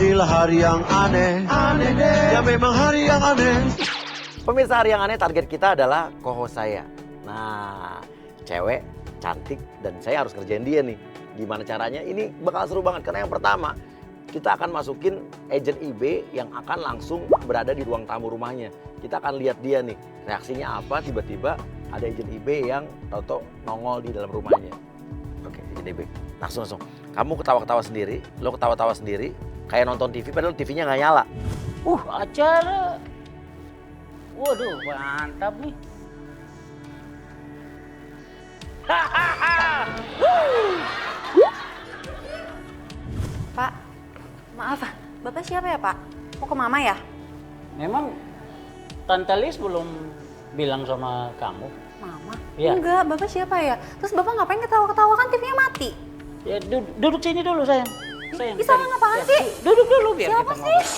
Inilah hari yang aneh, aneh deh. Ya memang hari yang aneh. Pemirsa hari yang aneh, target kita adalah co-host saya. Nah, cewek, cantik, dan saya harus ngerjain dia nih. Gimana caranya? Ini bakal seru banget. Karena yang pertama, kita akan masukin agent IB yang akan langsung berada di ruang tamu rumahnya. Kita akan lihat dia nih, reaksinya apa tiba-tiba ada agent IB yang tau-tau nongol di dalam rumahnya. Oke, agent IB. Langsung. Kamu ketawa-ketawa sendiri, lo ketawa-tawa sendiri, kayak nonton TV padahal TV-nya nggak nyala. Acara. Waduh, mantap nih. Pak, maaf, Bapak siapa ya Pak? Mau ke Mama ya? Memang Tante Lis belum bilang sama kamu? Mama? Iya. Enggak, Bapak siapa ya? Terus Bapak ngapain ketawa-ketawa, kan TV-nya mati? Ya duduk sini dulu sayang. Ih, sayang apaan sih? Duduk dulu biar Siapa kita sih? ngobrol.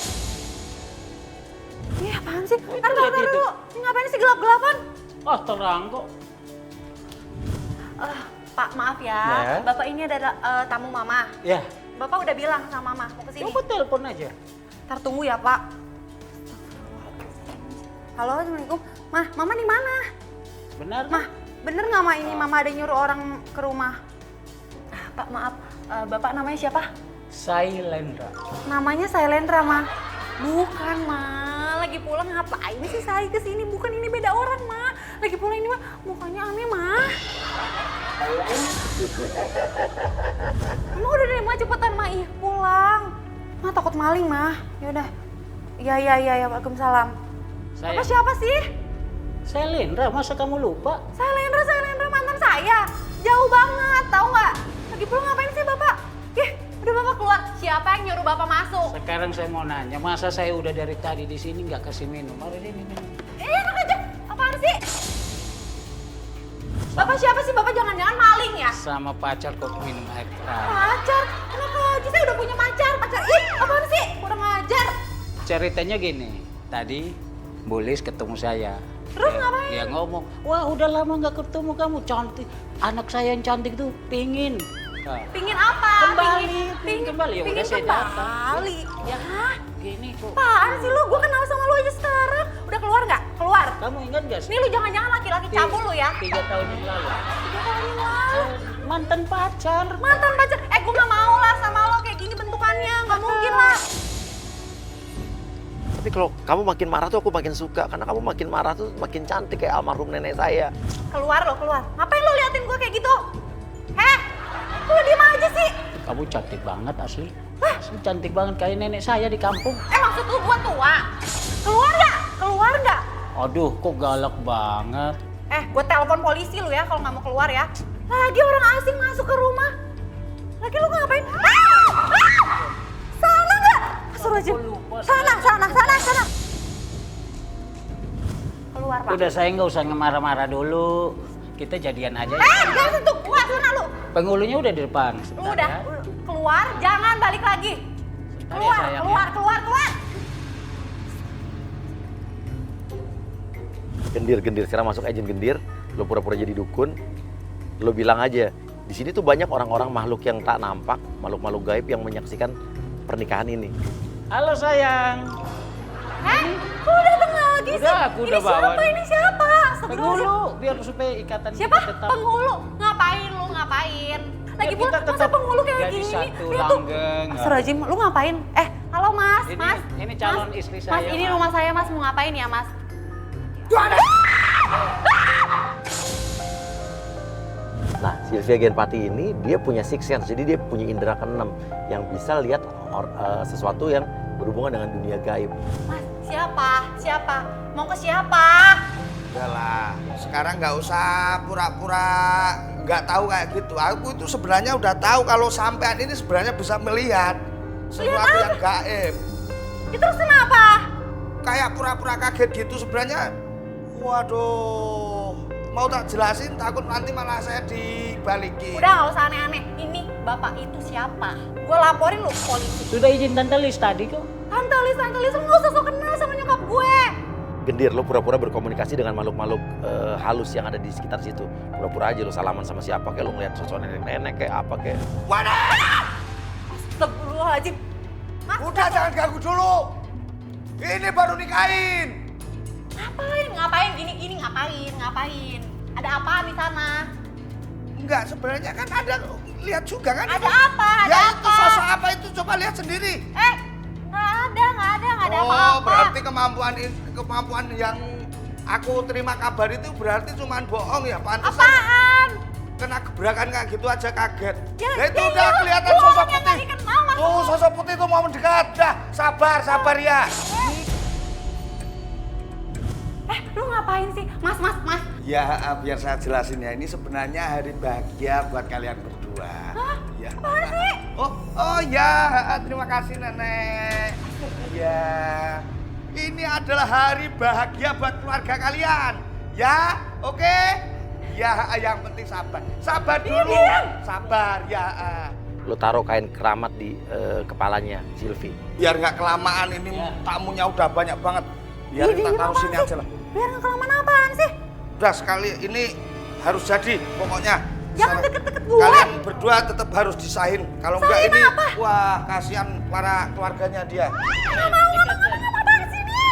Iya apaan sih? Itu Ntar lihat itu. dulu, ini ngapain sih gelap-gelapan? Terang kok. Pak maaf ya, Ya. Bapak ini ada tamu Mama. Ya, Bapak udah bilang sama Mama mau kesini. coba telepon aja. Ntar tunggu ya Pak. Halo, Assalamualaikum. Mama di mana? Benar? Bener nggak Ma ini Mama ada nyuruh orang ke rumah? Pak maaf, Bapak namanya siapa? Sailendra. Namanya Sailendra, Ma. Bukan, Ma. Lagi pulang ngapain sih saya kesini? Bukan, ini beda orang, Ma. Lagi pulang ini, Ma. Mukanya aneh, Ma. Ma udah deh, Ma. Cepetan, Ma. Ih, pulang. Ma takut maling, Ma. Yaudah. Iya. Waalaikumsalam. Bapak siapa sih? Sailendra, masa kamu lupa? Sailendra mantan saya. Jauh banget, tahu nggak? Lagi pulang ngapain sih, Bapak? Udah Bapak keluar. Siapa yang nyuruh Bapak masuk? Sekarang saya mau nanya, masa saya udah dari tadi di sini nggak kasih minum? Mari ini minum. Enak aja. Apaan sih? Bapak siapa sih? Bapak jangan-jangan maling ya? Sama pacar kok minum air keran. Pacar? Kenapa aja? Saya udah punya pacar. Ih, apaan sih? Kurang ajar. Ceritanya gini, tadi Bulis ketemu saya. Terus ngapain? Dia ngomong, wah udah lama nggak ketemu kamu, cantik. Anak saya yang cantik tuh pingin. Nah, Pingin apa? Pingin kembali. Ya udah saya datang. Kembali. Ya, Hah? gini kok. Apaan sih lu? Gue kenal sama lu aja sekarang. Udah keluar nggak? Keluar. Kamu ingat gak sih? Nih lu jangan-jangan laki-laki cabul lu ya? 3 tahun yang lalu. 3 tahun yang lalu. Mantan pacar. Mantan pacar. Gue gak mau lah sama lo kayak gini bentukannya. Gak mungkin lah. Tapi kalau kamu makin marah tuh aku makin suka. Karena kamu makin marah tuh makin cantik kayak almarhum nenek saya. Keluar lo, keluar. Ngapain lo liatin gue kayak gitu? Heh? Lu diem aja sih. Kamu cantik banget asli. Asli cantik banget kayak nenek saya di kampung. Maksud lu gue tua? Keluar nggak? Keluar nggak? Aduh, kok galak banget. Gue telepon polisi lu ya kalau nggak mau keluar ya. Lagi orang asing masuk ke rumah. Lagi lu ngapain? Sana nggak? Astagfirullahaladzim. Sana. Keluar, Pak. Udah saya nggak usah ngemarah-marah dulu. Kita jadian aja. Jangan sentuh. Keluar sana lu. Penghulunya udah di depan. Lu Sebentar udah. ya. Keluar, jangan balik lagi. Sebentar ya, sayang, ya. Keluar. Gendir. Sekarang masuk agent gendir. Lo pura-pura jadi dukun. Lo bilang aja, di sini tuh banyak orang-orang makhluk yang tak nampak, makhluk-makhluk gaib yang menyaksikan pernikahan ini. Halo sayang. Kok dateng lagi sih? Udah, aku udah bawa. Ini siapa? Astagfirullahaladzim. Penghulu biar supaya ikatan Siapa? kita tetap. Penghulu? Ngapain? Lagi Biar pula kita masa tetap penghulu kayak jadi gini? satu Dia tuh- langgeng. Astagfirullahaladzim, lu ngapain? Halo Mas, Ini calon Mas, istri Mas, saya, ini Mas. rumah saya Mas, mau ngapain ya Mas? Nah, Sylvia Genpati ini dia punya six sense, jadi dia punya indera keenam yang bisa lihat sesuatu yang berhubungan dengan dunia gaib. Mas, siapa? Mau ke siapa? Udahlah, sekarang nggak usah pura-pura nggak tahu kayak gitu. Aku itu sebenarnya udah tahu kalau sampean ini sebenarnya bisa melihat sesuatu yang gaib. Itu terus kenapa? Kayak pura-pura kaget gitu sebenarnya. Waduh, mau tak jelasin takut nanti malah saya dibalikin. Udah nggak usah aneh-aneh. Ini bapak itu siapa? Gue laporin lu ke polisi. Sudah izin Tante Lis tadi kok. Tante Lis, lu nggak usah sok kenal sama nyokap gue. Gendir, lo pura-pura berkomunikasi dengan makhluk-makhluk halus yang ada di sekitar situ. Pura-pura aja lo salaman sama siapa, kayak lo ngeliat sosok nenek-nenek kayak apa kayak. Wadah! Astagfirullahaladzim. Mas, Udah jangan ganggu dulu. Ini baru nikahin. Ngapain gini ngapain? Ada apa di sana? Enggak, sebenarnya kan ada, lihat juga kan. Ada itu. apa? Ada Ya apa? itu sosok apa itu, coba lihat sendiri. Nggak ada Oh, apa-apa. berarti kemampuan yang aku terima kabar itu berarti cuma bohong ya, pantesan. Apaan? Kena gebrakan kayak gitu aja kaget. Ya, itu ya, udah ya, kelihatan bohong sosok yang putih. tadi kenal, Mas. Tuh sosok putih itu mau mendekat. Dah, sabar ya. Lu ngapain sih? Mas. Ya, biar saya jelasin ya. Ini sebenarnya hari bahagia buat kalian berdua. Hah? Ya. Apaan sih? Oh ya, terima kasih Nenek. Ya, ini adalah hari bahagia buat keluarga kalian. Ya, oke? Ya, yang penting sabar. Sabar dulu. Diam. Sabar, ya. Lo taruh kain keramat di kepalanya Silvi. Biar nggak kelamaan, ini tamunya udah banyak banget. Biar kita taruh sini aja lah. Biar nggak kelamaan apaan sih? Udah sekali ini harus jadi pokoknya. Jangan deket-deket gue. Kalian berdua tetap harus disahin. Kalau enggak Sahin ini, apa? wah kasihan para keluarganya dia. Nggak mau apaan sini?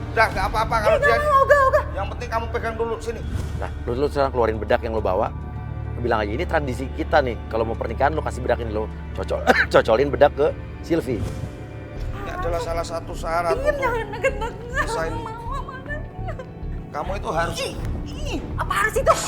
Udah nggak apa-apa kalau dia. Nggak mau, ogah. Yang penting kamu pegang dulu sini. Nah, lu sekarang keluarin bedak yang lo bawa. Lo bilang aja, ini tradisi kita nih. Kalau mau pernikahan lo kasih bedak ini, lo cocolin bedak ke Silvi. Ini adalah salah satu syarat Diam, untuk jangan deket-deket. Disahin. Nggak mau apaan. kamu itu harus. Apaan sih tuh?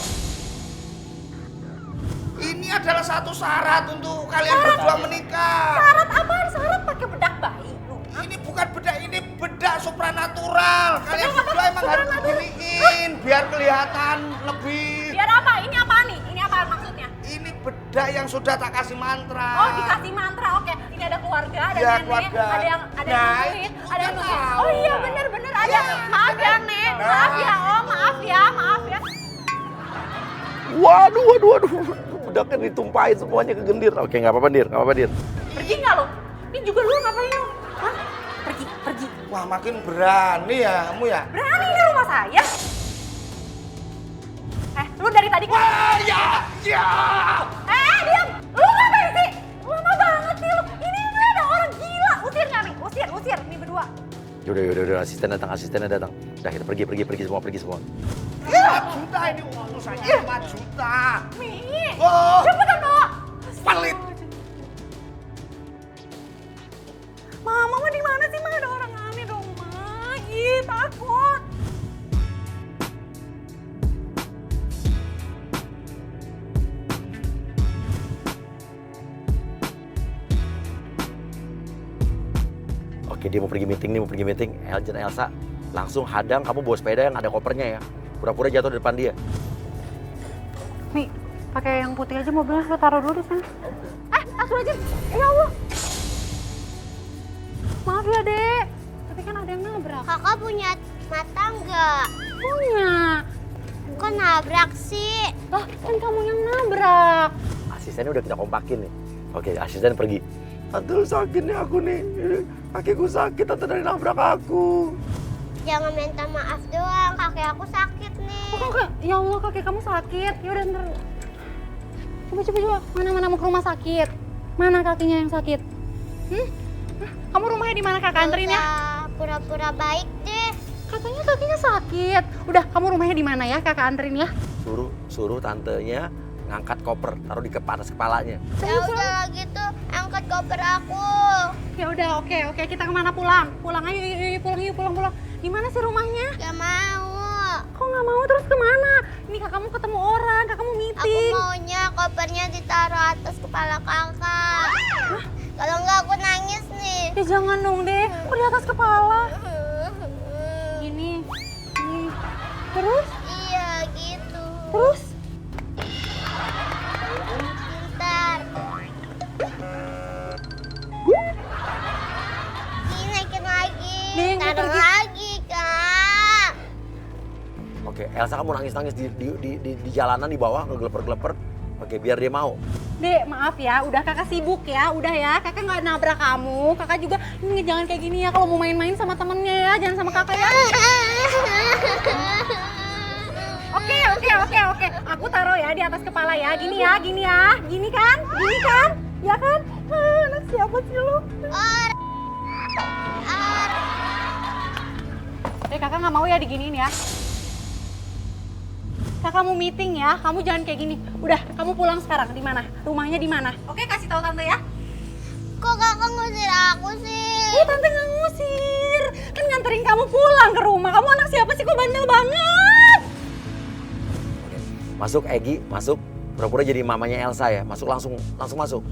Ini adalah satu syarat untuk kalian berdua menikah. Syarat apaan? Syarat pakai bedak bayi lu. Ini bukan bedak, ini bedak supranatural. Kalian Bedak apa? berdua emang harus Supranatural? diginiin biar kelihatan lebih. Biar apa? Ini apaan nih? Ini apaan maksudnya? Ini bedak yang sudah tak kasih mantra. Oh, dikasih mantra. Oke. Ini ada keluarga, ada Iya, nenek, keluarga. ada yang Nah, nungguin, itu ada yang udah nungguin. tahu. Oh iya, bener ada. Maaf ya, Nek. Maaf ya, Om. Maaf ya. Waduh. Bedaknya ditumpahin semuanya ke gendir. Oke, nggak apa-apa, Dir. Pergi nggak lo? Ini juga lu ngapain lu? Hah? Pergi. Wah makin berani ya kamu ya. Berani ini rumah saya. Lu dari tadi kan? Wah ya. Diam! Lu ngapain sih? Lama banget sih lu. Ini ada orang gila. Usir nggak nih? Usir. Nih berdua. Yaudah, asistennya datang. Udah, kita pergi semua. 5 juta ini urusannya 5 juta. Nih. Oh. Cepetan bawa. Pelit. Mama di mana sih? Ada orang aneh dong, Ma. Ih, takut. Oke, dia mau pergi meeting. Elsa, langsung hadang, kamu bawa sepeda yang ada kopernya ya. Pura-pura jatuh di depan dia. Mi, pakai yang putih aja mobilnya, lo taruh dulu di sana. Astagfirullahaladzim. Ya Allah. Maaf ya, Dek. Tapi kan ada yang nabrak. Kakak punya mata nggak? Punya. Kok nabrak sih? Lah, kan kamu yang nabrak. Asistennya udah kita kompakin nih. Oke, asisten pergi. Aduh, sakit nih aku nih. Kakiku sakit, tante dari nabrak aku. Jangan minta maaf doang, kaki aku sakit nih. Kok ya Allah, kaki kamu sakit. Ya udah ntar. Coba. Mana mau ke rumah sakit? Mana kakinya yang sakit? Kamu rumahnya di mana, Kakak anterin ya? Pura-pura baik deh. Katanya kakinya sakit. Udah, kamu rumahnya di mana ya, Kakak anterin ya? Suruh tantenya ngangkat koper, taruh di atas kepalanya. Ya udah gitu, angkat koper aku. Ya udah, oke. Kita kemana pulang? Pulang ayo, pulang. Di mana sih rumahnya? Gak mau. Kok nggak mau terus kemana? Ini kakakmu ketemu orang, kakakmu Aku meeting. maunya kopernya ditaruh atas kepala kakak. Kalau nggak aku nangis nih. Ya jangan dong deh, kok di atas kepala? Gini. Terus? Iya gitu. Terus? Pintar. Ini naikin lagi. Nih, Taruh pergi. lagi, Kak. Oke, Elsa kamu nangis di jalanan di bawah ngegeleper-geleper. Oke, biar dia mau. Dek, maaf ya, udah kakak sibuk ya, udah ya. Kakak nggak nabrak kamu, kakak juga ini jangan kayak gini ya. Kalau mau main-main sama temennya ya, jangan sama kakak ya. Oke. Aku taruh ya di atas kepala ya, gini kan? Ya kan? Anak siapa sih lu? Oh, Kakak nggak mau ya diginiin ya. Kakak mau meeting ya, kamu jangan kayak gini. Udah, kamu pulang sekarang. Di mana? Rumahnya di mana? Oke, kasih tahu tante ya. Kok kakak ngusir aku sih? Tante nggak ngusir. Kan nganterin kamu pulang ke rumah. Kamu anak siapa sih? Kok bandel banget? Masuk Egi, masuk. Pura-pura jadi mamanya Elsa ya. Masuk langsung masuk.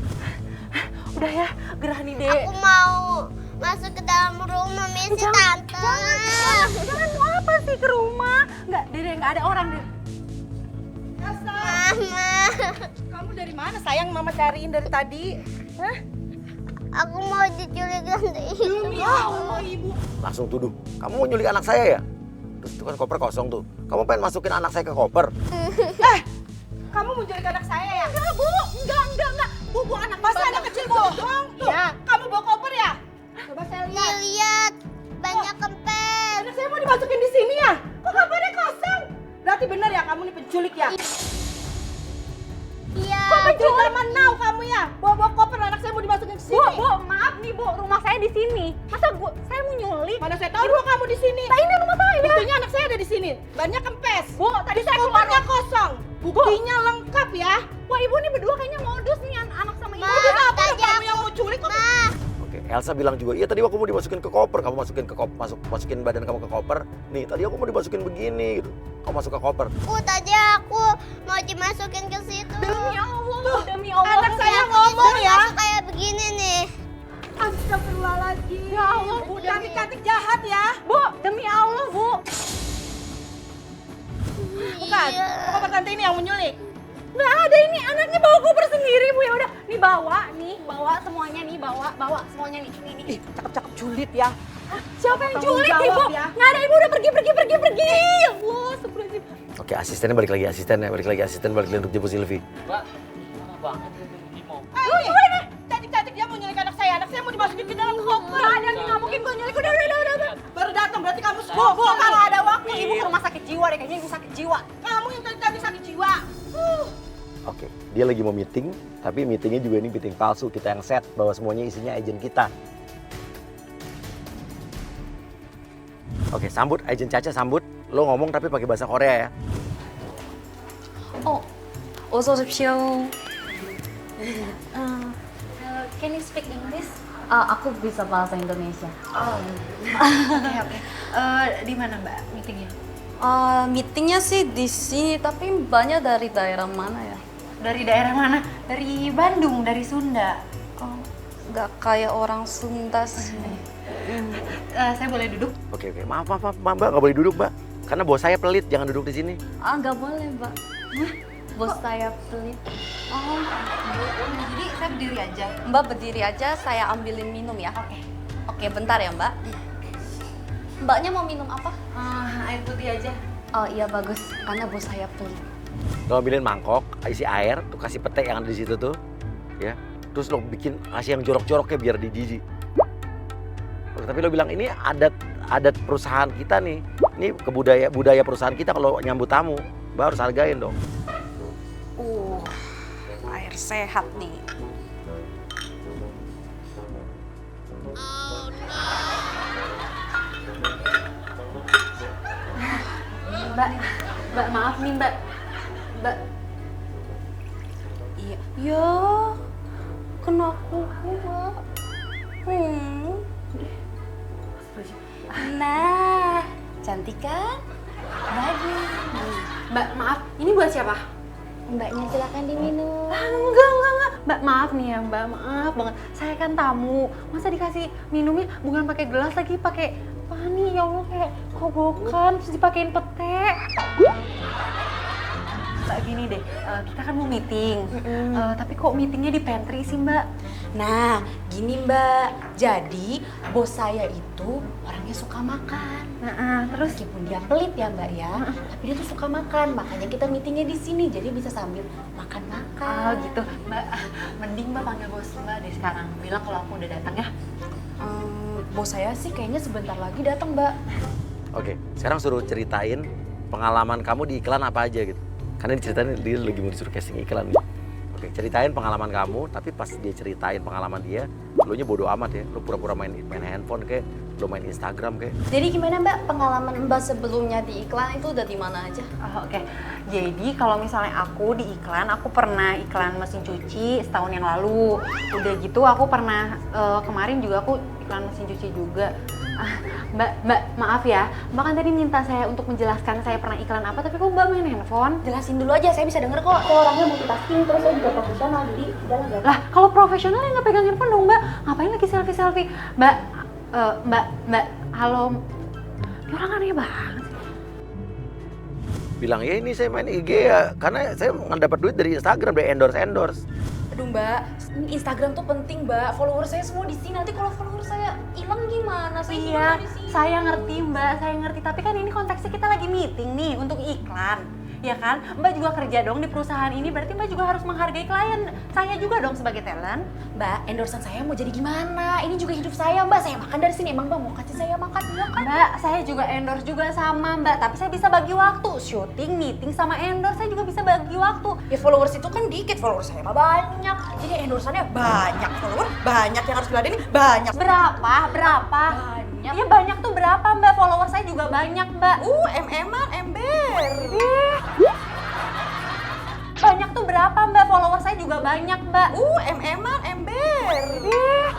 Udah ya, gerah nih dek. Aku mau masuk ke dalam rumah misi tante. Jangan mau apa sih ke rumah? Nggak, dede nggak ada orang deh. Mama, Kamu dari mana sayang? Mama cariin dari tadi. Hah? aku mau diculik tante Ibu. Ibu. Langsung tuduh. Kamu mau nyulik anak saya ya? Terus itu kan koper kosong tuh. Kamu pengen masukin anak saya ke koper? Kamu mau culik anak saya ya? Enggak, Bu. Enggak. Bu, anak masa anak kecil bohong? Tuh, ya. Kamu bawa koper ya? Coba saya lihat. Lihat, banyak kempes. Anak saya mau dimasukin di sini ya? Kok kopernya kosong? Berarti benar ya kamu nih penculik ya? Iya. Kok penculik zaman now kamu ya? Bawa koper anak saya mau dimasukin ke sini. Bu, maaf nih Bu, rumah saya di sini. Masa saya mau nyulik? Mana saya tahu rumah kamu di sini? Nah, ini rumah saya. Buktinya anak saya ada di sini. Banyak kempes. Bu, tadi saya kopernya kosong. Buktinya lengkap ya. Wah, Ibu nih berdua kayaknya modus nih anak sama Ibu. Ma, Apa tadi kamu aku- yang mau culik kok? Ma, Oke, Elsa bilang juga, iya tadi aku mau dimasukin ke koper. Kamu masukin ke koper, masukin badan kamu ke koper. Nih, tadi aku mau dimasukin begini gitu. Kamu masuk ke koper. tadi aku mau dimasukin ke situ. Demi Allah. Anak saya Aku ngomong disuruh ya. masuk kayak begini nih. Astagfirullahaladzim. Ya Allah, Bu. Cantik-cantik jahat ya. Bu, demi Allah, Bu. Bukan, Iya. koper tante ini yang menyulik. Nggak ada, ini anaknya bawa koper sendiri, Bu. Ya udah, nih bawa semuanya nih, bawa semuanya nih. Nih. Cakep-cakep julid ya. Siapa yang julid, Ibu? ya. Nggak ada, Ibu udah pergi. Ya Allah, astagfirullahaladzim. Oke, asistennya balik lagi, asisten untuk jemput Silvi. Gimana? Cantik-cantik dia mau nyulik anak saya mau dimasukin ke dalam koper. Nggak ada nih, nggak mungkin gue nyulik. Udah. Baru datang, berarti kamu Bu, kalau ada waktu Ibu ke rumah sakit jiwa deh, kayaknya Ibu sakit jiwa. Kamu yang tadi sakit jiwa. Oke, dia lagi mau meeting, tapi meetingnya juga ini meeting palsu. Kita yang set bahwa semuanya isinya agen kita. Oke, sambut, agen Caca sambut. Lo ngomong tapi pakai bahasa Korea ya. 어서 오십시오. Can you speak English? Aku bisa bahasa Indonesia. Oke. Di mana Mbak meetingnya? Meetingnya sih di sini, tapi banyak dari daerah mana ya? Dari daerah mana? Dari Bandung, dari Sunda. Nggak kayak orang Sunda sih. Saya boleh duduk? Oke, maaf, Mbak, nggak boleh duduk, Mbak. Karena bos saya pelit, jangan duduk di sini. Nggak boleh, Mbak. Bos saya pelit. Jadi saya berdiri aja. Mbak berdiri aja, saya ambilin minum ya. Oke, bentar ya, Mbak. Mbaknya mau minum apa? Air putih aja. Oh iya bagus, karena bos saya pelit. Lo ambilin mangkok, isi air, tuh kasih pete yang ada di situ tuh, ya. Terus lo kasih yang jorok-joroknya biar dijijik. Tapi lo bilang ini adat perusahaan kita nih. Ini budaya perusahaan kita kalau nyambut tamu, Mbak harus hargain dong. Air sehat nih. Mbak maaf nih Mbak. Iya. Ya, kena kuku, Mbak. Nah, cantik kan? Bagus. Mbak maaf, ini buat siapa? Mbaknya silakan diminum. Enggak. Mbak maaf nih ya Mbak, maaf banget. Saya kan tamu, masa dikasih minumnya bukan pakai gelas lagi, pakai apa nih ya Allah, kayak kobokan terus dipakein pete. Mbak gini deh, kita kan mau meeting, tapi kok meetingnya di pantry sih Mbak? Nah, gini Mbak. Jadi, bos saya itu orangnya suka makan. Terus? Meskipun dia pelit ya Mbak ya, tapi dia tuh suka makan. Makanya kita meetingnya di sini, jadi bisa sambil makan-makan. Gitu, Mbak. Mending Mbak panggil bos Mbak deh sekarang. Bilang kalau aku udah datang ya. Bos saya sih kayaknya sebentar lagi datang Mbak. Oke, sekarang suruh ceritain pengalaman kamu di iklan apa aja gitu. Karena diceritain dia lagi mau disuruh casting iklan nih. Oke, ceritain pengalaman kamu, tapi pas dia ceritain pengalaman dia, lu nya bodo amat ya. Lu pura-pura main handphone kayak, lu main Instagram kayak. Jadi gimana Mbak pengalaman Mbak sebelumnya di iklan itu udah di mana aja? Oh, oke. Jadi kalau misalnya aku di iklan, aku pernah iklan mesin cuci setahun yang lalu. Udah gitu aku pernah kemarin juga aku iklan mesin cuci juga. Mbak, maaf ya. Mbak kan tadi minta saya untuk menjelaskan saya pernah iklan apa, tapi kok Mbak main handphone? Jelasin dulu aja, saya bisa denger kok. Saya orangnya multitasking, terus saya juga profesional, jadi udahlah Mbak. Lah, kalau profesional ya nggak pegang handphone dong Mbak. Ngapain lagi selfie-selfie? Mbak, halo. Ini orang aneh banget sih. Bilang ya ini saya main IG ya, karena saya dapat duit dari Instagram, dari endorse. Aduh Mbak, ini Instagram tuh penting Mbak. Follower saya semua di sini. Nanti kalau follower saya hilang gimana? Saya Iya, gimana di sini? saya ngerti Mbak, saya ngerti. Tapi kan ini konteksnya kita lagi meeting nih untuk iklan. Ya kan? Mbak juga kerja dong di perusahaan ini, berarti Mbak juga harus menghargai klien. Saya juga dong sebagai talent. Mbak, endorsean saya mau jadi gimana? Ini juga hidup saya Mbak. Saya makan dari sini. Emang Mbak mau kasih saya makan? Iya kan? Mbak, saya juga endorse juga sama Mbak, tapi saya bisa bagi waktu. Syuting, meeting, sama endorse, saya juga bisa bagi waktu. Ya followers itu kan dikit, followers saya mah banyak. Jadi endorsannya banyak, follower banyak yang harus diladenin banyak. Berapa? Banyak. Ya banyak tuh berapa Mbak? Follower saya juga banyak Mbak. MM-an, ember. Banyak tuh berapa Mbak? Follower saya juga banyak Mbak. MM-an, ember.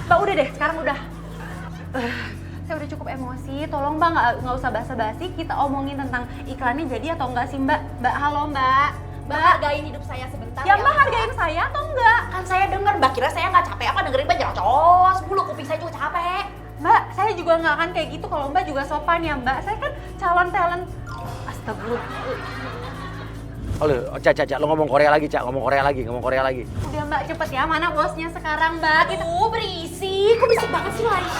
Mbak udah deh, sekarang udah. Saya udah cukup emosi, tolong Mbak nggak usah basa-basi, kita omongin tentang iklannya jadi atau enggak sih Mbak? Mbak, halo Mbak. Mbak hargain hidup saya sebentar Ya Mbak hargain saya atau enggak? Kan saya denger, Mbak kira saya nggak capek apa dengerin Mbak jelas mulu, kuping saya juga capek. Mbak, saya juga nggak akan kayak gitu kalau Mbak juga sopan ya Mbak. Saya kan calon talent. Astagfirullah. Halo, Cak, lo ngomong Korea lagi, Cak. Ngomong Korea lagi. Udah Mbak, cepet ya. Mana bosnya sekarang Mbak? Aduh berisik, kok berisik banget sih lagi.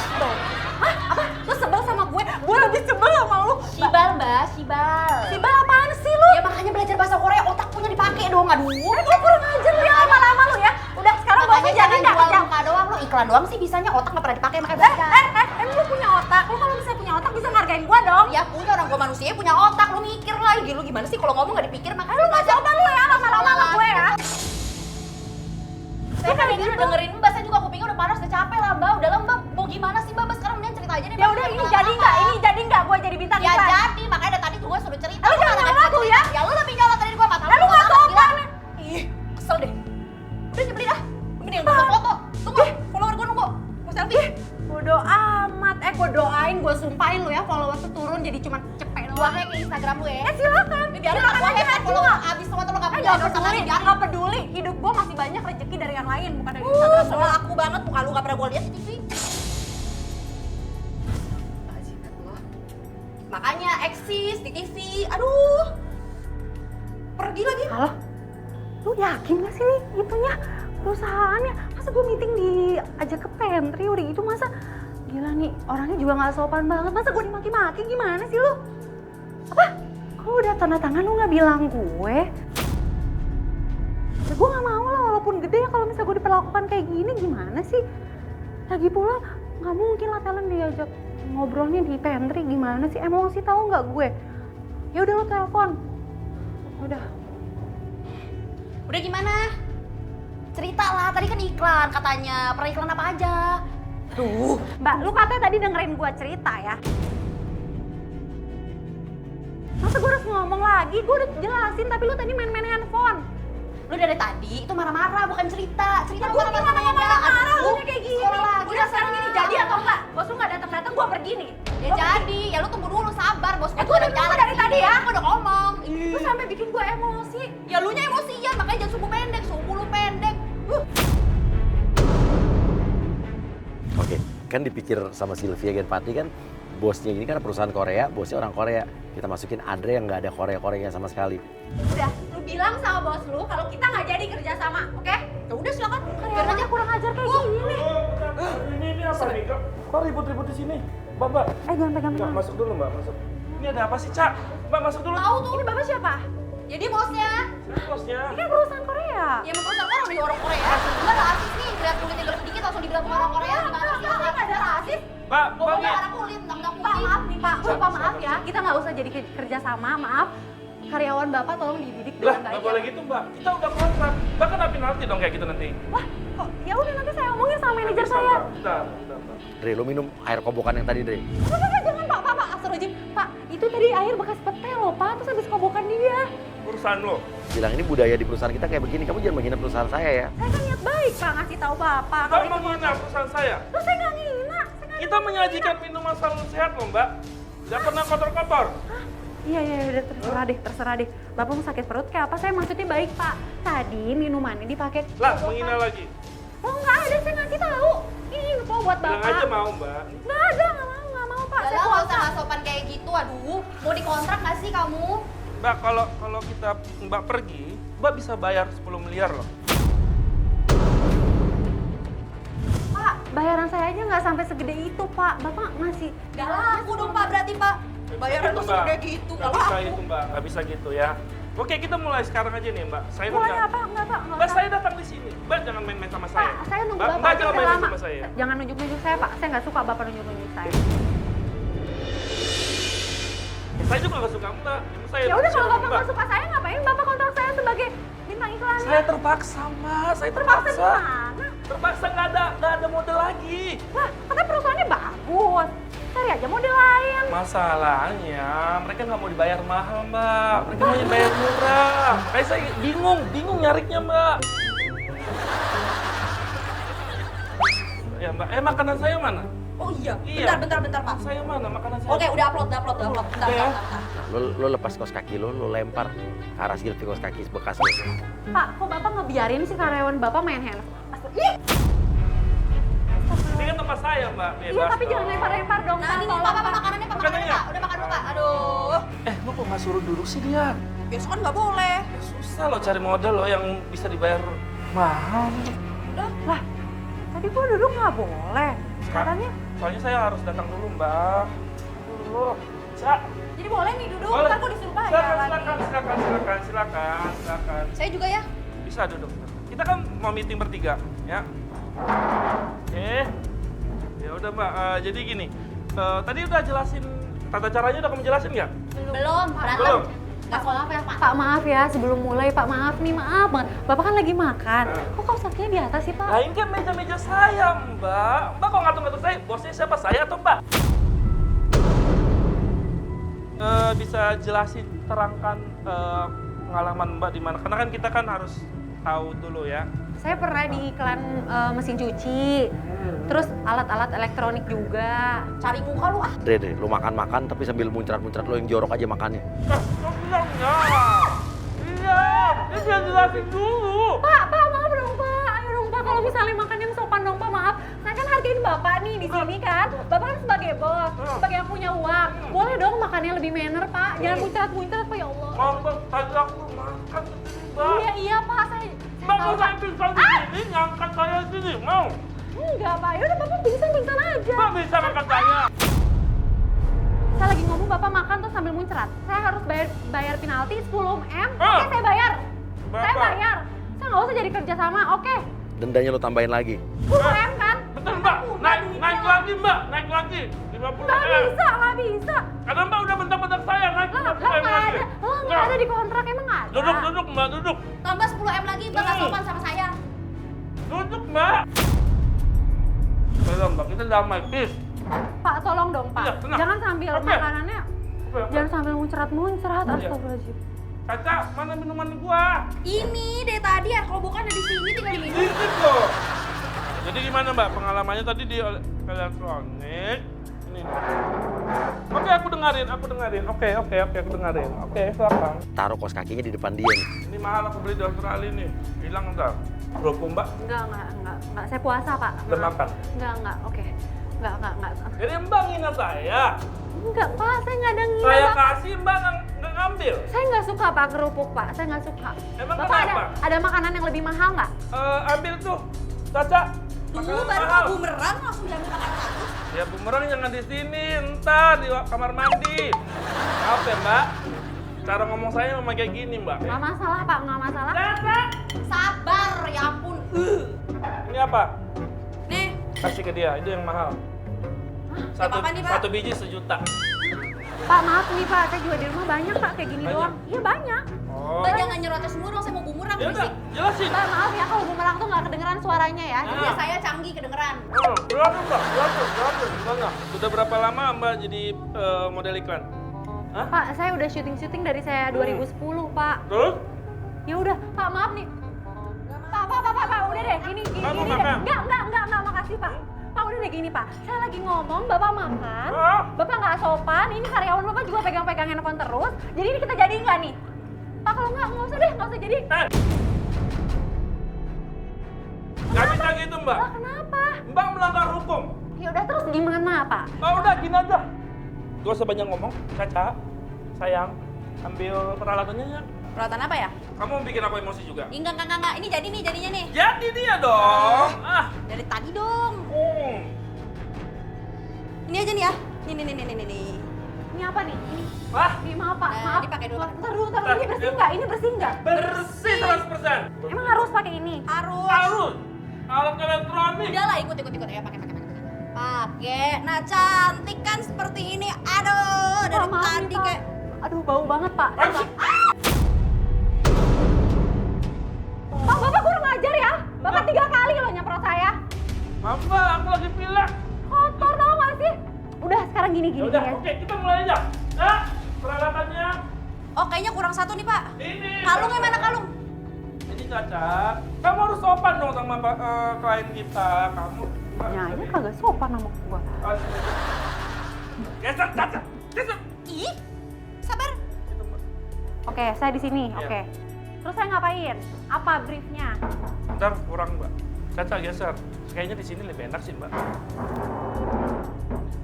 Hah? Apa? Lo sebel sama gue? Gue lebih sebel sama lo. Sibal Mbak, sibal. Sibal apaan sih lo? Ya makanya belajar bahasa Korea, otak punya dipakai dong, aduh. Gue kurang ajar lo ya lama-lama lo ya. Udah sekarang bosnya Makanya jadi jangan nggak jual kerja. muka doang, lo iklan doang sih bisanya, otak nggak pernah dipakai, makanya belajar. Emang lo punya otak? Lo kalau misalnya punya otak bisa ngargain gue dong. Ya punya, orang gua manusia punya otak, lu mikir lah, lu gimana sih kalau ngomong nggak dipikir, makanya Lu nggak coba lu ya lama-lama sama gue ya. Saya kan ini udah dengerin Mbak, saya juga kupingnya udah panas, udah capek lah Mbak. Udahlah Mbak, mau gimana sih Mbak? Sekarang mendingan cerita aja deh. Ya udah ini jadi nggak? Ini jadi nggak? Gue jadi bintang Ya iklan. jadi, makanya dari tadi gua suruh cerita. Lu jangan nyolot lu ya. Ya lu lebih nyolot dari gua, mata Lu nggak sopan. Ih, kesel deh. Udah nyebelin dah. Mending gua foto. Tunggu, follower gua nunggu. Mau selfie. Bodo amat. Gue doain, gue sumpahin lu ya followers tuh turun jadi cuma cepet doang. Gua kayak ke Instagram lu ya. Silakan. Biar gua hebat follower abis semua tuh lu nggak punya Nggak endorse peduli, lagi, biarin. nggak peduli. Hidup gue masih banyak rezeki dari yang lain, bukan dari Instagram. Soal aku banget, muka lu gak pernah gue lihat di TV. Makanya eksis di TV, aduh. Pergi lagi. Halo? Lu yakin gak sih nih itunya perusahaannya? Masa gue meeting diajak ke pantry udah gitu, masa gila nih orangnya juga gak sopan banget. Masa gue dimaki-maki, gimana sih lu? Apa? Kalau udah tanda tangan lu gak bilang gue? Ya gue gak mau lah walaupun gede ya kalau misalnya gue diperlakukan kayak gini gimana sih? Lagi pula gak mungkin lah talent diajak ngobrolnya di pantry, gimana sih? Emosi tahu nggak gue? Ya udah lo telepon. Udah. Udah gimana? Cerita lah, tadi kan iklan katanya. Pernah iklan apa aja? Aduh. Mbak, lu katanya tadi dengerin gua cerita ya. Masa gua harus ngomong lagi? Gua udah jelasin tapi lu tadi main-main handphone. Lu dari tadi itu marah-marah bukan cerita. Cerita Gua bukan gimana marah-marah. marah-marah Aduh, lu kayak gini. sekolah lagi. Udah sekarang gini jadi atau enggak? Bos lu nggak datang-datang gua pergi nih. Ya jadi, ya lu tunggu dulu, sabar bos. Gua udah ngomong dari tadi ya. Gua udah ngomong. Lu sampai bikin gua emosi. Ya lu nya emosian, makanya jangan suku pendek, suku lu pendek. Oke, kan dipikir sama Sylvia Genpati kan bosnya ini kan perusahaan Korea, bosnya orang Korea. Kita masukin Andre yang nggak ada Korea-Koreanya sama sekali. Udah, lu bilang sama bos lu kalau kita nggak jadi kerja sama, oke? Ya udah silakan. Biar aja kurang ajar kayak gini. Ini apa nih? Kok ribut-ribut di sini? Mbak. Jangan pegang Mbak, masuk dulu, Mbak, masuk. Ini ada apa sih, Cak? Mbak, masuk dulu. Tahu tuh. Ini bapak siapa? Jadi bosnya. Ini bosnya. Ini kan perusahaan Korea. Ya mau perusahaan orang nih orang Korea. Enggak ada artis nih, lihat kulitnya gelap sedikit langsung dibilang orang Korea. Gimana sih? Nggak ada rasis. Mbak, Ngomongnya Mbak. warna kulit, tentang Pak putih. maaf nih Pak, Bapak maaf ya, kita nggak usah jadi kerja sama, maaf. karyawan Bapak tolong dididik Lah, dengan nggak baik. boleh gitu mbak. Kita udah kontrak. Mbak kan penalti dong kayak gitu nanti. Wah, kok ya udah nanti saya omongin sama manajer saya. Bentar. Dre, lu minum air kobokan yang tadi, Dre. Pak, jangan Pak, astagfirullahaladzim. Pak, itu tadi air bekas pete loh Pak, terus habis kobokan dia. Urusan lo. Bilang ini budaya di perusahaan kita kayak begini, kamu jangan menghina perusahaan saya ya. Saya kan niat baik Pak ngasih tahu Bapak. Mbak menghina perusahaan saya. Terus saya nggak ngina. Kita menyajikan minuman selalu sehat loh mbak. Nggak pernah kotor-kotor. Iya, udah terserah deh. Bapak mau sakit perut kayak apa? Saya maksudnya baik Pak. Tadi minumannya dipakai. Lah, menghina lagi. Oh nggak ada, saya ngasih tahu. Ini info buat Bilang Bapak. aja mau mbak. Nggak ada, nggak mau Pak. Udah Saya lah, nggak usah puasa. nggak sopan kayak gitu. Aduh, mau dikontrak nggak sih kamu? Mbak, kalau kita mbak pergi, mbak bisa bayar 10 miliar loh. Pak, bayaran saya aja nggak sampai segede itu Pak. Bapak ngasih. Gak laku dong Pak, berarti Pak. Bayaran Itu, tuh Mbak. segede gitu, Nggak gak bisa laku. itu mbak, nggak bisa gitu ya. Oke, kita mulai sekarang aja nih mbak. Saya Mulai datang. apa? Enggak Pak, nggak Mbak, usah. saya datang di sini. Mbak jangan main-main sama saya. Pak, saya nunggu Mbak, Bapak Mbak aja jangan udah main-main lama. sama saya. Jangan nunjuk-nunjuk saya Pak, saya nggak suka Bapak nunjuk-nunjuk saya. Saya juga nggak suka mbak. Itu saya Ya udah kalau siapa, Bapak nggak suka saya, ngapain Bapak kontrak saya sebagai bintang iklan? Saya terpaksa mbak, saya Terpaksa terpaksa. gimana? Terpaksa nggak ada model lagi. Lah, katanya perusahaannya bagus. Cari aja model lain. Masalahnya mereka nggak mau dibayar mahal mbak, mereka mau dibayar murah. Kayak saya bingung nyariknya mbak. Ya mbak, makanan saya mana? Oh iya, Iya. bentar Pak. Saya mana makanan saya? Oke, udah upload. Bentar. Ya. Lu lepas kaos kaki lu lempar ke arah Silvi kaos kaki bekas lu. Pak, kok Bapak ngebiarin sih karyawan Bapak main handphone? Ih, Ini kan tempat saya mbak. iya Bebas tapi jangan dong. lempar-lempar dong. Nah, Pak. ini Tolong, Pak, Pak. makanannya Pak, Makanannya. Pak. Udah makan dulu Pak. Aduh. Lu kok nggak suruh duduk sih dia? Besok kan nggak boleh. Susah loh cari model loh yang bisa dibayar mahal. Lah, tadi gua duduk nggak boleh. Katanya, Soalnya saya harus datang dulu mbak. Dulu. Cak. Jadi boleh nih duduk, Boleh. ntar gua disuruh bayar lagi. Silakan. Saya juga ya. Bisa duduk. Kita kan mau meeting bertiga, ya. Oke. Ya udah mbak. Jadi gini. Tadi udah jelasin tata caranya, udah kamu jelasin nggak? Belum, berantem. Belum. Nggak sekolah apa ya Pak? Pak maaf ya sebelum mulai, Pak maaf banget. Bapak kan lagi makan. Kok kaos kakinya di atas sih Pak? Nah ini kan meja-meja saya mbak. Mbak kok ngatur-ngatur saya? Bosnya siapa? Saya atau mbak? Bisa jelasin, terangkan pengalaman mbak di mana? Karena kan kita kan harus tahu dulu ya. Saya pernah di iklan mesin cuci, terus alat-alat elektronik juga. Cari muka lu ah. Dre, lu makan-makan tapi sambil muncrat-muncrat lu yang jorok aja makannya. Kok bilang ya? Iya, ini dia jelasin dulu. Pak maaf dong Pak, ayo dong Pak kalau misalnya makan yang sopan dong Pak, maaf. Saya kan hargain Bapak nih di sini kan. Bapak kan sebagai bos, sebagai yang punya uang. Boleh dong makannya lebih manner Pak, jangan muncrat-muncrat Pak ya Allah. Ngomong tadi aku makan mbak. Iya Pak, saya Mbak tahu, mau Pak. saya pingsan di sini, ngangkat saya di sini, mau? Enggak Pak, yaudah Bapak pingsan aja. Mbak bisa ngangkat saya. Saya lagi ngomong Bapak makan terus sambil muncrat. Saya harus bayar penalti 10M. Ah. Oke, saya bayar. Saya Berapa? bayar. Saya nggak usah jadi kerja sama, oke. Dendanya lu tambahin lagi. 10M kan? Betul mbak, naik lagi mbak, naik lagi. 50 Nggak bisa. Karena mbak udah bentak-bentak saya, naik Lah 50 nggak lagi. ada. Lah nggak ada di kontrak, emang nggak ada. Duduk mbak, duduk. Tambah 10M lagi, Bang, nggak sopan sama saya. Duduk mbak. Tolong mbak, kita damai, please. Pak, tolong dong Pak. Iya, tenang. Jangan sambil Oke. makanannya, Oke. jangan sambil muncrat-muncrat. Iya. Astagfirullahaladzim. Kaca, mana minuman gua? Ini dari tadi air kerobokan ada di sini, tinggal diminum. Dikit loh. Jadi gimana mbak, pengalamannya tadi di elektronik? Ini. Oke, aku dengerin. Oke, aku dengerin. Oke, silakan. Taruh kaos kakinya di depan dia nih. Ini mahal aku beli di Australia nih. Hilang ntar. Kerupuk mbak, Enggak. Saya puasa Pak. udah makan. Enggak. Oke. Enggak. Jadi mbak ngingat saya. Enggak Pak, saya nggak ada ngira Saya Pak. kasih mbak nggak ngambil. Saya nggak suka Pak kerupuk Pak, saya nggak suka. Emang Bapak kenapa? ada makanan yang lebih mahal nggak? Ambil tuh, Caca. Tuh, Makanan baru mahal. mau bumerang langsung diambil makanan aku. Ya bumerang jangan di sini, entar di kamar mandi. Maaf ya mbak, cara ngomong saya memang kayak gini mbak. Nggak masalah Pak, nggak masalah. Caca. Sabar, ya ampun. Ini apa? Nih, Kasih ke dia, itu yang mahal. apa nih, Pak? Satu biji 1 juta. Pak maaf nih Pak, saya juga di rumah banyak Pak kayak gini Banyak? doang. Iya banyak. Oh. Mbak jangan nyerocos semua dong, saya mau bumerang Ya udah, berisik. jelasin. Mbak maaf ya kalau bumerang tuh nggak kedengeran suaranya ya. Ya saya canggih kedengeran. Oh, berapa Mbak? Berapa? Gimana? Sudah berapa lama Mbak jadi model iklan? Hah? Pak, saya udah syuting dari saya 2010 Pak. Terus? Ya udah, Pak maaf nih. Pak, udah deh, gini Pak, mau deh. makan? Enggak, makasih Pak. Pak udah deh gini Pak, saya lagi ngomong, Bapak makan, Ah. Bapak nggak sopan, ini karyawan Bapak juga pegang-pegang handphone terus, jadi ini kita jadi nggak nih? Pak kalau nggak usah deh, nggak usah jadi. Gak bisa gitu Mbak. Lah kenapa? Mbak melanggar hukum. Ya udah terus gimana Pak? Oh udah gini aja. Gak usah banyak ngomong. Caca, sayang, ambil peralatannya ya. Peralatan apa ya? Kamu mau bikin apa emosi juga? Enggak. Ini jadi nih jadinya nih. Jadi dia dong. Ah. Dari tadi dong. Ini aja nih ya. Nih. Ini apa nih? Ini, Wah, ini maaf Pak, Nah, maaf. dipakai dulu. Ntar dulu, ini bersih nggak? Ini bersih nggak? bersih 100%. Emang harus pakai ini? Harus. Alat elektronik. Udah lah, ikut ya, pakai. Pakai. Nah, cantik kan seperti ini. Aduh, dari Pak, maaf nih, tadi Pak. kayak Aduh, bau banget Pak. Aduh. Pak, Bapak kurang ajar ya. Bapak 3 kali loh nyemprot saya. Maaf Mbak, aku lagi pilek. Kotor tau gak sih? Udah, sekarang gini Ya udah, ya. oke, kita mulai aja. Nah, peralatannya oh, kayaknya kurang satu nih, Pak. ini. Kalungnya mana kalung? Ini Caca, kamu harus sopan dong sama klien kita. Kamu. Ya, aja kagak sopan sama gua. Geser, Caca. Geser. Ih, sabar. Gitu, Mbak. Oke, saya di sini. Iya. Oke. Terus saya ngapain? Apa briefnya? Ntar kurang Mbak. Caca geser. Kayaknya di sini lebih enak sih Mbak.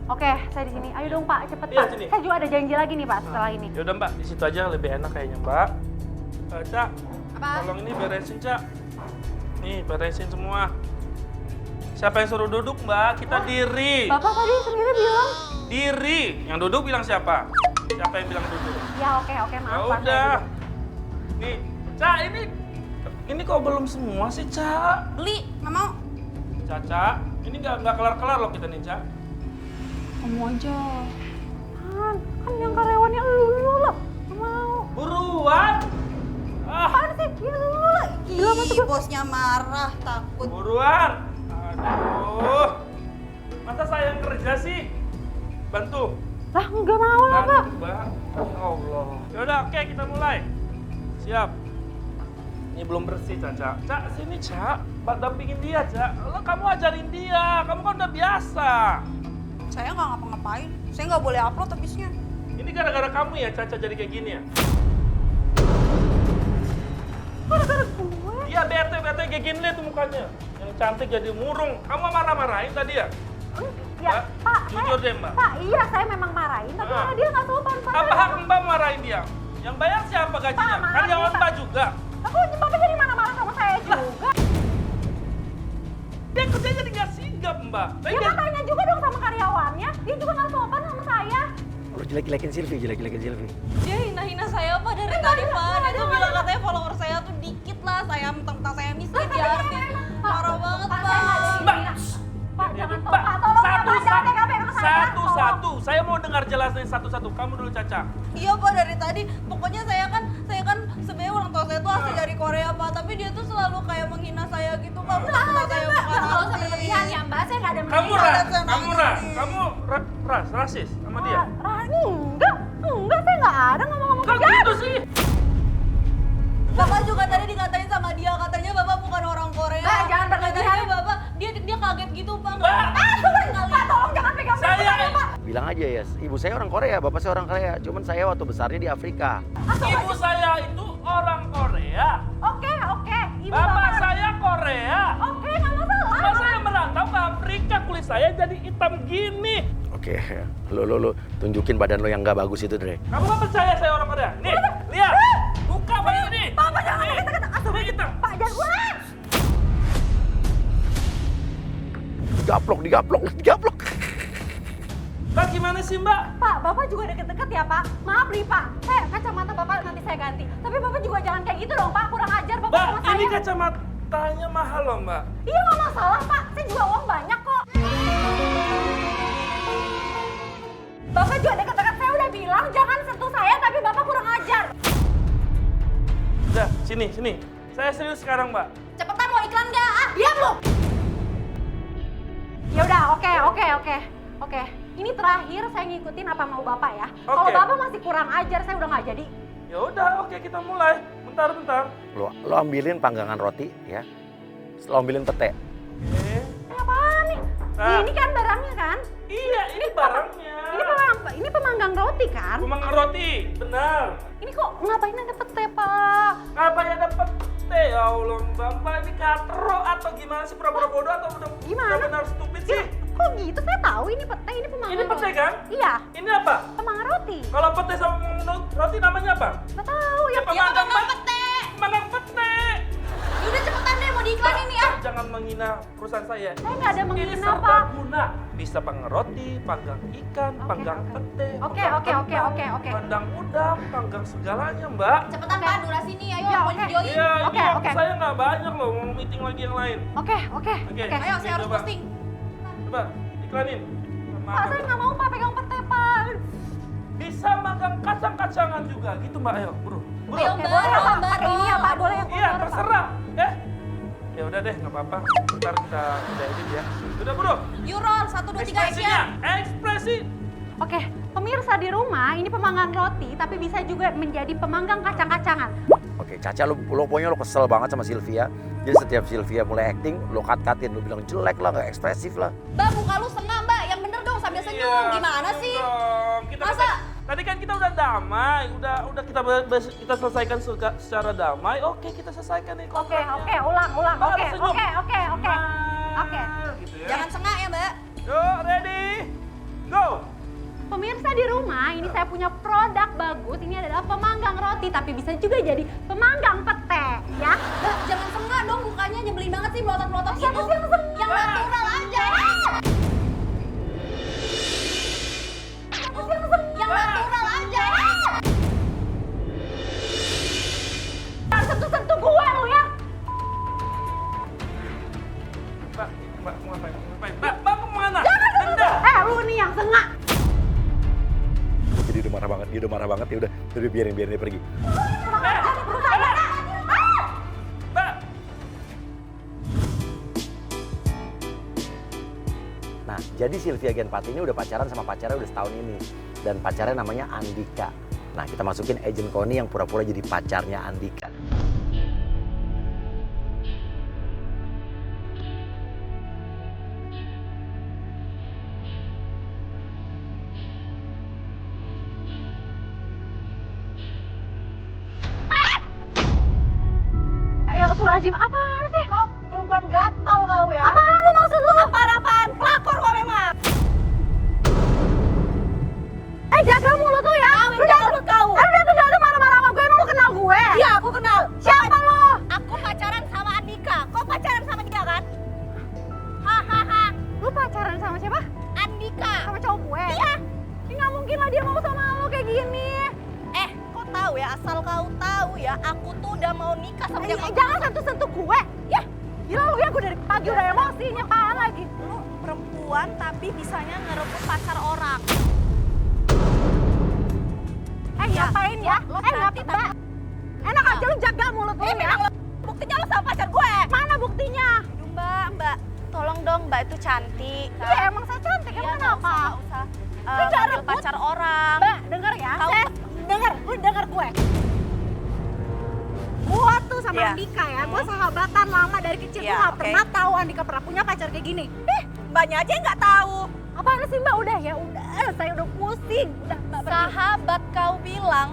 Oke, saya di sini. Ayo dong Pak, cepet Iya, Pak. sini. Saya juga ada janji lagi nih Pak setelah ini. Ya udah Mbak, di situ aja lebih enak kayaknya Mbak. Cak, Apa? tolong ini beresin Cak. Nih beresin semua. Siapa yang suruh duduk Mbak? Kita diri. Bapak tadi sendiri bilang. Diri. Yang duduk bilang siapa? Siapa yang bilang duduk? Ya oke, Ya maaf Pak. saya udah. dulu. Nih, Cak ini kok belum semua sih Cak? Beli, nggak mau. Caca, ini nggak kelar-kelar loh kita nih Cak. Kamu aja. Kan yang karyawannya lu lah. Nggak mau. Buruan. Ah, Apaan sih? Ya lu lah. Gila masuk Ih, bosnya marah, takut. buruan. Aduh. Masa saya yang kerja sih? Bantu. Lah nggak mau lah Pak. Bantu, Mbak. Ya Allah. Yaudah, oke kita mulai. Siap. Ini belum bersih, Caca. Cak, sini, Cak. Mbak dampingin dia, Cak. Lo kamu ajarin dia. Kamu kan udah biasa. Saya nggak ngapa-ngapain. Saya nggak boleh upload habisnya. Ini gara-gara kamu ya, Caca jadi kayak gini ya? Gara-gara gue. Iya, bete kayak gini lihat tuh mukanya. Yang cantik jadi murung. Kamu marah-marahin tadi ya? Ya, Mbak, Pak, jujur deh, Mbak. Pak, iya saya memang marahin, tapi Ah. karena dia nggak sopan, Pak. Apa hak Mbak marahin dia? Yang bayar siapa gajinya? Pak, maaf Karyawan nih, Pak. Mbak juga. Aku Bapak jadi marah-marah sama saya juga. Dia kerja jadi nggak sigap, Mbak. Tapi Ya dia- makanya juga dong sama karyawannya, dia juga nggak sopan sama saya. Lu jelek-jelekin Silvi. Dia hina-hina saya Pak dari tadi Pak. Dia tuh bilang katanya follower saya tuh dikit lah. Saya mentang-mentang saya miskin di artis. Parah banget Pak, Pak. saya nggak ada Mbak. hina. Pak, jangan Mbak, Pak, tolong ya, Pak, jangan TKP sama saya. Tolong. satu. Saya mau dengar jelasin satu-satu. Kamu dulu, Caca. Iya Pak dari tadi. Pokoknya saya kan sebenarnya orang tua saya tuh asli dari Korea Pak. Tapi dia tuh selalu kayak menghina saya gitu Pak. Mentang-mentang saya bukan Nggak usah artis. berlebihan ya Mbak, saya nggak ada Kamu berlebihan. rasis sama dia. Enggak, saya nggak ada ngomong-ngomong Kok kerjaan. gitu sih? Bapak juga tadi dikatain sama dia. Katanya Bapak bukan orang Korea. Mbak, jangan berlebihan. Katanya Bapak, dia kaget gitu Pak. Mbak. Pak, tolong jangan pegang Saya Pak. Bilang aja ya, ibu saya orang Korea, bapak saya orang Korea. Cuman saya waktu besarnya di Afrika. Ibu saya itu orang Korea. Oke. Ibu Bapak saya Korea. Oke, nggak masalah. Kalau saya merantau ke Afrika, kulit saya jadi hitam gini. Oke, lu tunjukin badan lo yang nggak bagus itu, Dre. Kamu nggak percaya saya orang Korea? Nih, lihat. Buka baju ini. Bapak jangan Nih, kata-kata. ini hitam. Pak, jangan. Wah! Digaplok. Mbak gimana sih Mbak? Pak, Bapak juga deket-deket ya Pak. Maaf nih Pak, saya kacamata Bapak nanti saya ganti. Tapi Bapak juga jangan kayak gitu dong Pak, kurang ajar Bapak Mbak, sama saya. ini kacamatanya mahal loh Mbak. Iya nggak masalah Pak, saya juga uang banyak kok. Bapak juga deket-deket, saya udah bilang jangan sentuh saya, tapi Bapak kurang ajar. Udah, sini. Saya serius sekarang, Mbak. Cepetan mau iklan nggak? Ah, Diam lu. Ya udah, oke. Ini terakhir saya ngikutin apa mau Bapak ya. Kalau Oke. Bapak masih kurang ajar, saya udah nggak jadi. Ya udah, oke kita mulai. Bentar. Lo ambilin panggangan roti ya. Lo ambilin pete. Oke. Apaan nih? Ah. Ini kan barangnya kan? Iya, ini barangnya. Ini pemanggang roti kan? Pemanggang roti, benar. Ini kok ngapain ada pete, Pak? Apa ya dapat teh? Ya Allah, Mbak, ini katro atau gimana sih, pura-pura bodoh atau Gimana? benar stupid sih? Kok gitu? Saya tahu ini pete, ini pemanggang Ini pete roti. kan? Iya, Ini apa? pemanggang roti. Kalau pete sama roti namanya apa? Nggak tahu ya. pemanggang pete. Pemanggang pete. Yaudah cepetan deh mau diiklanin nih ah. Jangan menghina perusahaan saya. Saya nggak ada Ini menghina, Pak. serbaguna. Bisa panggang roti, panggang ikan, panggang pete, Oke. panggang udang, panggang segalanya, Mbak. Cepetan Pak, durasi nih, ayo Ya, mau oke. join. Iya, ini Oke, waktu oke. saya nggak banyak loh, mau meeting lagi yang lain. Oke. Ayo saya harus coba. posting. Coba, iklanin. Pak, saya nggak mau Pak pegang pete, Pak. Bisa magang kacang-kacangan juga, gitu Mbak. Ayo, bro. Ayo Oke, boleh ya, Pak? Pakai ini ya, Pak? Boleh ya? Iya, terserah. Ya udah deh, nggak apa-apa. Ntar kita udahin ya. Udah, bro. Yuron 1 2 3 Ekspresinya, action. ekspresi. Oke, pemirsa di rumah, ini pemanggang roti, tapi bisa juga menjadi pemanggang kacang-kacangan. Oke, Caca lo pokoknya lo kesel banget sama Sylvia. Jadi setiap Sylvia mulai acting, lo cut-cutin, lo bilang jelek lah, nggak ekspresif lah. Mbak, muka lu sengah Mbak, yang bener dong sambil senyum. Iya, Gimana sih? dong. Masa? Tadi kan kita udah damai, udah kita selesaikan secara damai. Oke, kita selesaikan nih. Oke, ulang. Mbak, Oke. senyum. Oke. Gitu ya. Jangan sengah ya Mbak. Yuk, ready, go. Pemirsa di rumah, ini saya punya produk bagus. Ini adalah pemanggang roti, tapi bisa juga jadi pemanggang pete, ya. Mbak, jangan sengah dong, mukanya nyebelin banget sih melotot-melotot gitu. Siapa sih yang sengah? Yang natural aja. Yang natural aja. Jangan sentuh-sentuh gue lu ya. Mbak, mau ngapain? Mbak mau kemana? Jangan sentuh. Lu nih yang sengak. Jadi udah marah banget, ya udah biarin dia pergi. Mbak. Nah, jadi Sylvia Genpati ini udah pacaran sama pacarnya udah setahun ini. Dan pacarnya namanya Andika. Nah, kita masukin agent Koni yang pura-pura jadi pacarnya Andika. Astagfirullahaladzim, apaan sih? Kok perempuan gatal kau ya? Apaan lu maksud lu? Apaan? Pelakor kok memang. Jaga mulut lu ya. Lu jangan mulut kau. Udah tuh marah-marah sama gue, emang lu kenal gue? Iya, aku kenal. Siapa lo? Aku pacaran sama Andika. Kok pacaran sama dia kan? Hahaha. Lu pacaran sama siapa? Andika. Sama cowok gue? Iya. Ini nggak mungkin lah dia mau sama lo kayak gini. Kok tahu ya? Asal kau tahu ya, aku tuh udah mau nikah sama dia. Jangan sentuh-sentuh gue. Ya, gila lu ya, gue dari pagi udah emosi, ini apaan lagi? Lu perempuan tapi bisanya ngerebut pacar orang. Ngapain ya? Lo berarti Mbak. Enak aja lu jaga mulut lu ya. Buktinya lo sama pacar gue. Mana buktinya? Aduh Mbak, tolong dong Mbak itu cantik. Iya emang saya cantik, emang kenapa? Nggak usah ngambil pacar orang. Mbak, denger ya. Tahu. Lu denger gue. Gua tuh sama Iya. Andika ya, gua sahabatan lama dari kecil. Iya, Gua gak oke. pernah tahu Andika pernah punya pacar kayak gini. Mbaknya aja yang nggak tahu. Apaan sih Mbak? Udah ya, udah. Saya udah pusing. Udah, Mbak pergi. Sahabat kau bilang,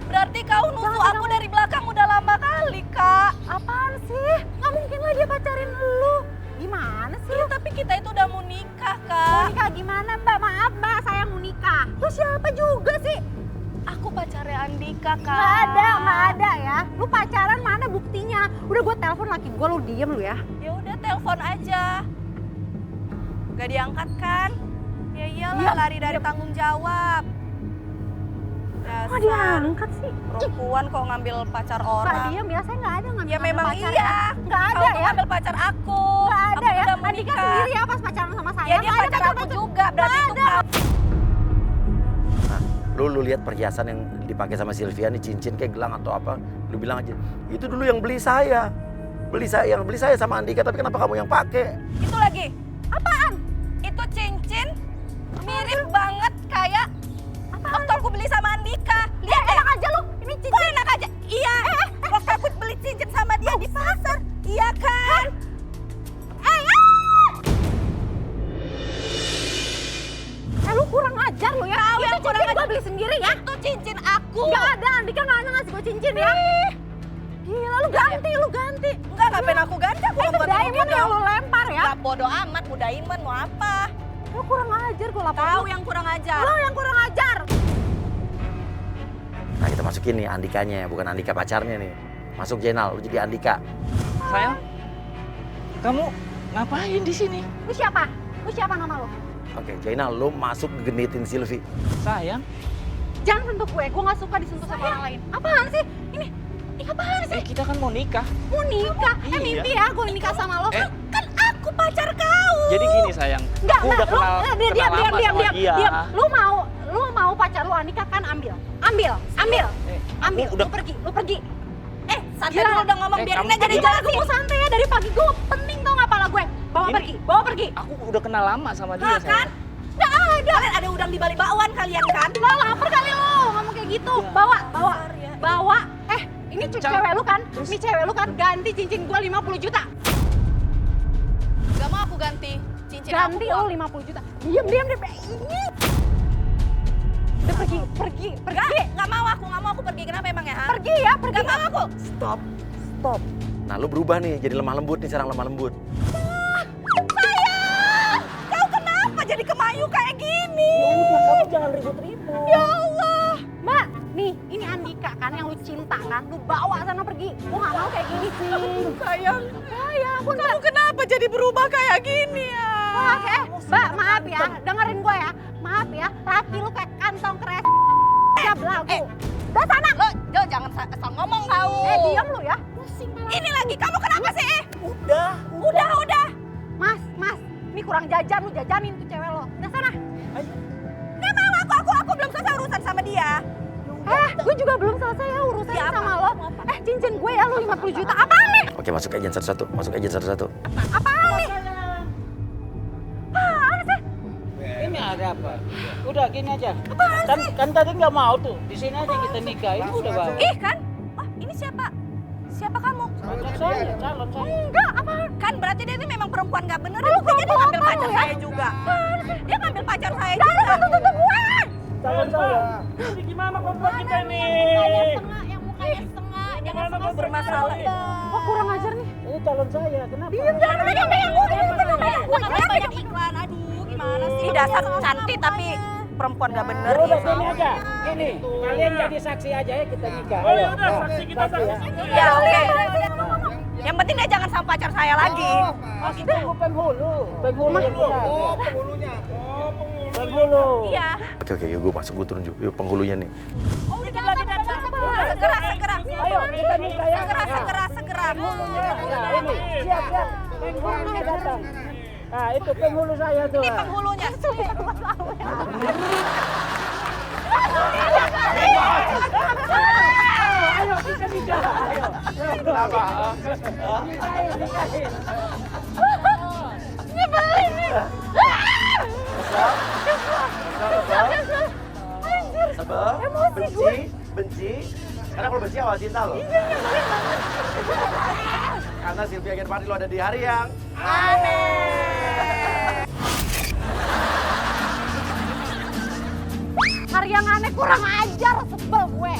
berarti kau nusuk aku dari belakang udah lama kali, Kak. Apaan sih? Gak mungkin lah dia pacarin lu. Gimana sih? Iya, tapi kita itu udah mau nikah, Mau Kak. nikah gimana Mbak? Maaf Mbak, saya mau nikah. Lu siapa juga sih? Aku pacarnya Andika, Kak. Nggak ada ya. Lu pacaran mana buktinya? Udah gue telepon laki gue, lu diem lu ya. Ya udah telepon aja. Gak diangkat kan? Ya iyalah, Iya, lari dari tanggung jawab. Kok diangkat sih? Perempuan kok ngambil pacar Nggak orang. diem ya, saya nggak ada ngambil Ya memang pacar iya. ya. Nggak Kau ada tuh ya. ngambil pacar aku. Nggak ada Aku ya. udah mau Andika nikah. sendiri ya pas pacaran sama saya. Ya dia Nggak ada pacar aku juga, berarti itu kau. Lu lihat perhiasan yang dipakai sama Sylvia nih, cincin kayak gelang atau apa, lu bilang aja, itu dulu yang beli saya. Yang beli saya sama Andika, tapi kenapa kamu yang pakai? Itu lagi. Apaan? Itu cincin mirip banget kayak waktu aku beli sama Andika. Lihat enak aja lu. Ini cincin. Kok enak aja? Iya. Waktu aku beli cincin sama dia di pasar. Iya kan? Lu kurang ajar lu ya. Kau yang kurang ajar. Gue beli sendiri ya. Itu cincin aku. Gak ada, Andika gak ada ngasih gue cincin ya. Gila, lu ganti. Enggak, ngapain aku ganti? Aku itu diamond yang lu lempar ya. Gak bodo amat, mau diamond, mau apa? Lu kurang ajar, gue lapor. Tahu yang kurang ajar. Lu yang kurang ajar. Nah kita masukin nih Andikanya, bukan Andika pacarnya nih. Masuk Jenal, lu jadi Andika. Sayang, kamu ngapain di sini? Lu siapa? Lu siapa nama lu? Oke, Jenal, lu masuk genitin Sylvie. Sayang, Jangan sentuh gue gak suka disentuh sama orang lain. Apaan sih? Ini apaan sih? kita kan mau nikah. Mau nikah? Iya. Mimpi ya gue nikah sama lo. Kan aku pacar kau. Jadi gini sayang, aku udah kenal lama sama dia. Diam. Lu mau pacar lu Andika kan ambil. udah- Lu pergi. Santai dulu udah ngomong biarin aja di jalan sih. Santai ya dari pagi gue penting tau gak pala gue. Bawa pergi. Aku udah kenal lama sama dia Kan? sayang. Nggak ada. Kalian ada udang di balik bakwan kalian kan? Lo lapar kali lo ngomong kayak gitu. Bawa. Ini cewek lu kan? Ini cewek lu kan? Ganti cincin gua 50 juta. Gak mau aku ganti cincin Ganti aku. lo 50 juta. Diam. Ini. Udah pergi. Gak mau aku pergi. Kenapa emang ya? Pergi ya, pergi. Gak mau aku. Stop. Nah lu berubah nih, jadi lemah lembut nih, serang lemah lembut. Kau kenapa jadi kemayu kayak gini? Ya udah, kamu jangan ribut-ribut. Ya Allah. Mbak, nih ini Andika kan yang lu cinta kan? Lu bawa sana pergi. Gua gak mau kayak gini sih. Sayang. Kamu kenapa jadi berubah kayak gini ya? Mbak, maaf ya. Dengerin gue ya. Maaf ya. Laki lu kayak kantong kres. Ya belagu. Udah sana. Lo jangan asal ngomong kau. Diam lu ya. Pusing banget. Ini lagi kamu kenapa sih? Udah. Udah. Mas. Ini kurang jajan, lu jajanin tuh cewek lo. Udah sana. Gak mau aku belum selesai urusan sama dia. Gue juga belum selesai ya urusan sama lo. Cincin gue ya lo 50 juta. Apaan nih? Oke, masuk agent satu-satu. Apaan nih? Apaan sih? Ini ada apa? Udah gini aja. Kan tadi nggak mau tuh. Di sini aja kita nikah. Ini udah bawa. Ih kan? Oh ini siapa? Siapa kamu? Calon saya. Enggak, apa? Kan berarti dia ini memang perempuan gak bener. Lalu dia ngambil pacar saya juga. Dia ngambil pacar saya juga. Jangan tutup gue! Calon saya. Ini gimana komplek kita ini? Yang mukanya setengah. Jangan Gimana semua komplek bermasalah. kita? Kok kurang ajar nih? Ini calon saya. Kenapa? Diam, jangan pegang gue. Banyak iklan. Aduh gimana sih? Ini dasar cantik tapi perempuan gak bener. Udah gini aja. Gini, kalian jadi saksi aja ya kita nikah. Oh ya udah, saksi kita ya. Ya oke. Yang penting dia jangan sama pacar saya lagi. Masih tunggu penghulu. Penghulu yang benar. penghulunya. Penghulu. Iya. Oke, yuk gue masuk, gue turun juga. Yuk penghulunya nih. Oh udah lagi datang. Segera. Ayo kita nikah ya. Segera. Nah ini, siap. Penghulunya datang. Nah itu penghulu saya tuh. Ini penghulunya. Ayo kita nikah. Ayo. Nikahin. Nyebelin nih. Benci. Karena kalau benci awal cinta loh. Karena Sylvia Gerpardi lo ada di hari yang Hari yang aneh kurang ajar, sebel gue.